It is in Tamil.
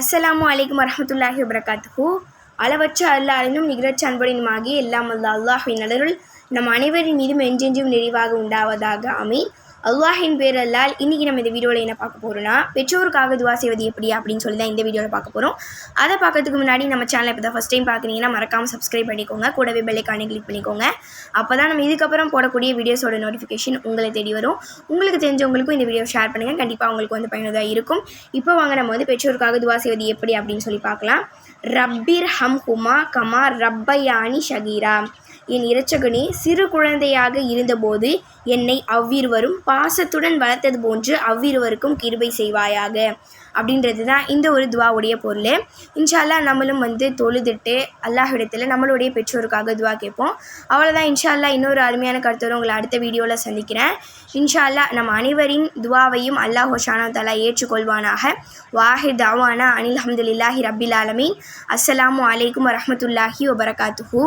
அஸ்ஸலாமு அலைக்கும் வரஹ்மத்துல்லாஹி வபரகாத்துஹு. அளவற்ற அல்லாஹ்வினும் நிகரற்ற அன்புடனுமாகி எல்லாம் அல்லாஹ்வின் அருள் நம் அனைவரின் மீதும் என்றென்றும் நிறைவாக உண்டாவதாக. ஆமீன். அல்லாஹின் பேரல்லால் இன்றைக்கி நம்ம இந்த வீடியோவில் என்ன பார்க்க போகிறோன்னா, பெற்றோருக்காக துவா செய்வது எப்படி அப்படின்னு சொல்லி தான் இந்த வீடியோவில் பார்க்க போகிறோம். அதை பார்க்கறதுக்கு முன்னாடி நம்ம சேனலை இப்போ தான் ஃபஸ்ட் டைம் பார்க்குறீங்கன்னா மறக்காமல் சப்ஸ்கிரைப் பண்ணிக்கோங்க, கூடவே பெல் ஐகானை கிளிக் பண்ணிக்கோங்க. அப்போ தான் நம்ம இதுக்கப்புறம் போடக்கூடிய வீடியோஸோட நோட்டிஃபிகேஷன் உங்களை தேடி வரும். உங்களுக்கு தெரிஞ்சவங்களுக்கும் இந்த வீடியோ ஷேர் பண்ணுங்கள், கண்டிப்பாக உங்களுக்கு வந்து பயனுள்ளதாக இருக்கும். இப்போ வாங்க நம்ம வந்து பெற்றோருக்காக துவா செய்வது எப்படி அப்படின்னு சொல்லி பார்க்கலாம். ரப்பிர் ஹம் ஹுமா கமா ரப்பயானி ஷகீரா. என் இரட்சகனே, சிறு குழந்தையாக இருந்தபோது என்னை அவ்விருவரும் பாசத்துடன் வளர்த்தது போன்று அவ்விருவருக்கும் கிருபை செய்வாயாக அப்படின்றது தான் இந்த ஒரு துவாவுடைய பொருள். இன்ஷா அல்லாஹ் நம்மளும் வந்து தொழுதுட்டு அல்லாஹ்விடத்தில் நம்மளுடைய பெற்றோருக்காக துவா கேட்போம். அவ்வளோதான். இன்ஷா அல்லாஹ் இன்னொரு அருமையான கருத்தோடு உங்களை அடுத்த வீடியோவில் சந்திக்கிறேன். இன்ஷா அல்லாஹ் நம்ம அனைவரின் துவாவையும் அல்லாஹ் சுப்ஹானஹு வ தஆலா ஏற்றுக்கொள்வானாக. வாஹிர் தஅவானா அனில் ஹம்துலில்லாஹி ரப்பில் ஆலமீன். அஸ்ஸலாமு அலைக்கும் வரஹ்மத்துல்லாஹி வபரகாத்துஹு.